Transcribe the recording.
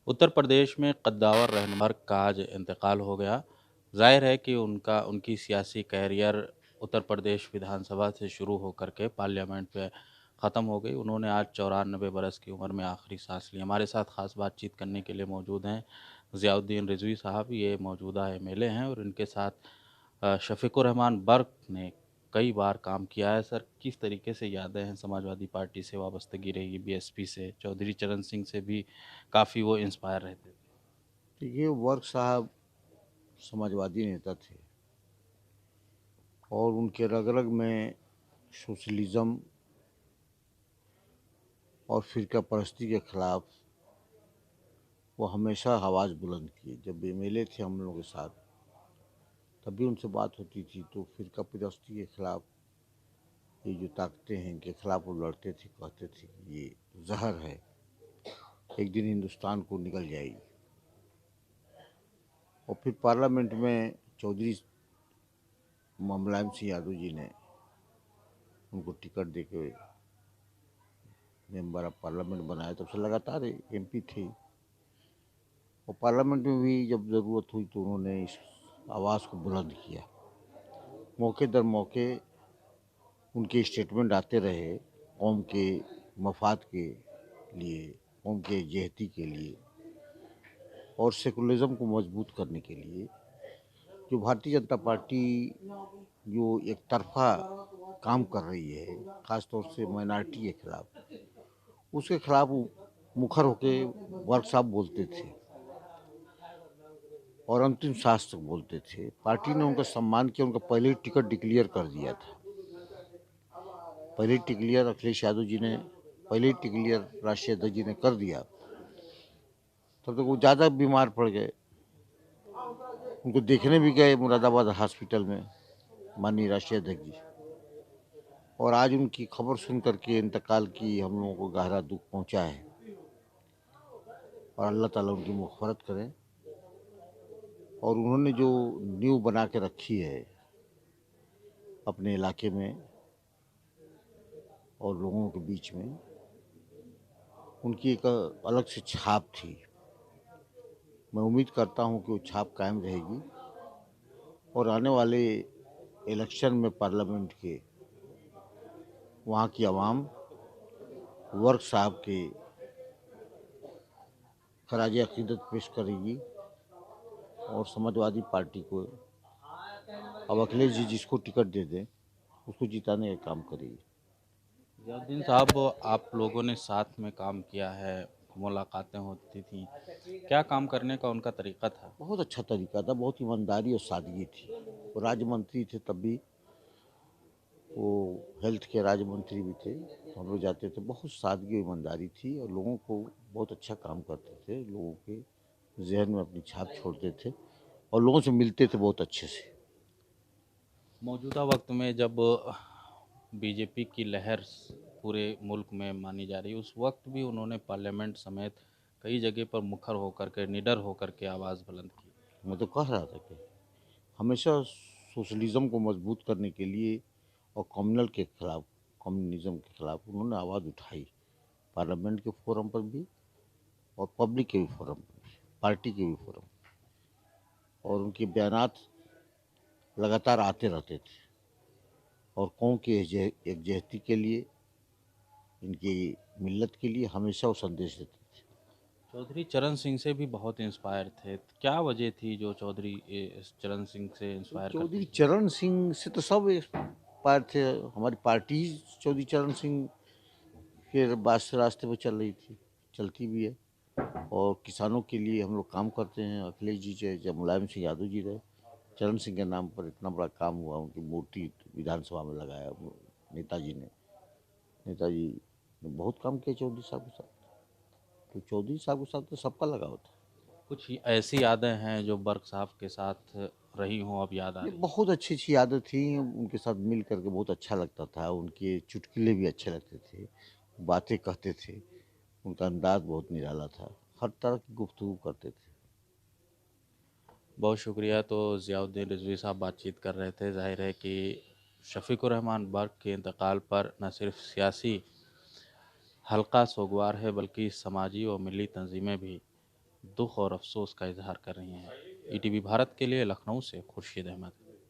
उत्तर प्रदेश में कद्दावर रहनुमा का आज इंतकाल हो गया। जाहिर है कि उनकी सियासी कैरियर उत्तर प्रदेश विधानसभा से शुरू होकर के पार्लियामेंट पे ख़त्म हो गई। उन्होंने आज 94 बरस की उम्र में आखिरी सांस ली। हमारे साथ ख़ास बातचीत करने के लिए मौजूद हैं ज़ियाउद्दीन रिजवी साहब। ये मौजूदा एमएलए हैं और इनके साथ शफीकुर रहमान बर्क ने कई बार काम किया है। सर, किस तरीके से यादें हैं? समाजवादी पार्टी से वाबस्तगी रही, बीएसपी से, चौधरी चरण सिंह से भी काफ़ी वो इंस्पायर रहते थे। तो ये वर्क साहब समाजवादी नेता थे और उनके रग-रग में सोशलिज़्म और फ़िरका परस्ती के ख़िलाफ़ वो हमेशा आवाज़ बुलंद किए। जब एमएलए थे हम लोगों के साथ, तब भी उनसे बात होती थी तो फ़िरका परस्ती के ख़िलाफ़ ये जो ताकतें हैं इनके ख़िलाफ़ वो लड़ते थे, कहते थे कि ये ज़हर है, एक दिन हिंदुस्तान को निगल जाएगी। और फिर पार्लियामेंट में चौधरी मुलायम सिंह यादव जी ने उनको टिकट देके मेंबर ऑफ पार्लियामेंट बनाया। तब से लगातार एमपी थे और पार्लियामेंट में भी जब ज़रूरत हुई तो उन्होंने इस आवाज़ को बुलंद किया। मौके दर मौके उनके स्टेटमेंट आते रहे कौम के मफाद के लिए, कौम के यहती के लिए और सेकुलरिज्म को मजबूत करने के लिए। जो भारतीय जनता पार्टी जो एक तरफा काम कर रही है, ख़ास तौर से माइनॉरिटी के खिलाफ, उसके खिलाफ वो मुखर होके वर्क साहब बोलते थे और अंतिम सांस तक बोलते थे। पार्टी ने उनका सम्मान किया, उनका पहले ही टिकट डिक्लेयर कर दिया था। पहले ही डिक्लेयर अखिलेश यादव जी ने, पहले ही डिक्लेयर राष्ट्रीय अध्यक्ष जी ने कर दिया। तब तक वो ज़्यादा बीमार पड़ गए। उनको देखने भी गए मुरादाबाद हॉस्पिटल में माननीय राष्ट्रीय अध्यक्ष जी, और आज उनकी खबर सुन करके इंतकाल की हम लोगों को गहरा दुख पहुंचा है और अल्लाह ताला उनकी मग़फ़िरत करें। और उन्होंने जो नींव बना के रखी है अपने इलाके में और लोगों के बीच में, उनकी एक अलग सी छाप थी। मैं उम्मीद करता हूं कि वो छाप कायम रहेगी और आने वाले इलेक्शन में पार्लियामेंट के वहाँ की आवाम वर्क साहब के खराज अकीदत पेश करेगी और समाजवादी पार्टी को, अब अखिलेश जी जिसको टिकट दे दें, उसको जिताने का काम करेगी। ज़ियाउद्दीन साहब, आप लोगों ने साथ में काम किया है, मुलाकातें होती थी, क्या काम करने का उनका तरीका था? बहुत अच्छा तरीका था, बहुत ईमानदारी और सादगी थी। वो राज्य मंत्री थे, तब भी वो हेल्थ के राज्य मंत्री भी थे, तो हम लोग जाते थे। बहुत सादगी और ईमानदारी थी और लोगों को बहुत अच्छा काम करते थे, लोगों के जहन में अपनी छाप छोड़ते थे और लोगों से मिलते थे बहुत अच्छे से। मौजूदा वक्त में जब बीजेपी की लहर पूरे मुल्क में मानी जा रही है, उस वक्त भी उन्होंने पार्लियामेंट समेत कई जगह पर मुखर होकर के, निडर होकर के आवाज़ बुलंद की। मैं तो कह रहा था कि हमेशा सोशलिज्म को मजबूत करने के लिए और कम्युनल के खिलाफ, कम्युनिज्म के खिलाफ उन्होंने आवाज़ उठाई, पार्लियामेंट के फोरम पर भी और पब्लिक के भी फोरम पर भी, पार्टी के भी फोरम। और उनके बयानात लगातार आते रहते थे और कौम की एकजहती के लिए, इनकी मिल्लत के लिए हमेशा वो संदेश देते थे। चौधरी चरण सिंह से भी बहुत इंस्पायर थे। क्या वजह थी जो चौधरी चरण सिंह से तो इंस्पायर करती चौधरी थी? चरण सिंह से तो सब इंस्पायर थे। हमारी पार्टी चौधरी चरण सिंह के रास्ते पर चल रही थी, चलती भी है। और किसानों के लिए हम लोग काम करते हैं। अखिलेश जी चाहे जब मुलायम सिंह यादव जी रहे, चरण सिंह के नाम पर इतना बड़ा काम हुआ, उनकी मूर्ति विधानसभा में लगाया नेताजी ने। नेताजी ने बहुत काम किया चौधरी साहब के साथ, तो चौधरी साहब के साथ तो सबका लगाव था। कुछ ऐसी यादें हैं जो बर्क साहब के साथ रही हों, अब याद आ ये रही हैं? बहुत अच्छी अच्छी यादें थी, उनके साथ मिल करके बहुत अच्छा लगता था। उनके चुटकुले भी अच्छे लगते थे, बातें कहते थे, उनका अंदाज बहुत निराला था, हर तरह की गुफ्तगू करते थे। बहुत शुक्रिया। तो ज़ियाउद्दीन रिजवी साहब बातचीत कर रहे थे। ज़ाहिर है कि शफीकुर रहमान बर्क के इंतकाल पर न सिर्फ सियासी हल्का सोगवार है, बल्कि समाजी और मिली तंजीमें भी दुख और अफसोस का इजहार कर रही हैं। ईटीवी भारत के लिए लखनऊ से खुर्शीद अहमद।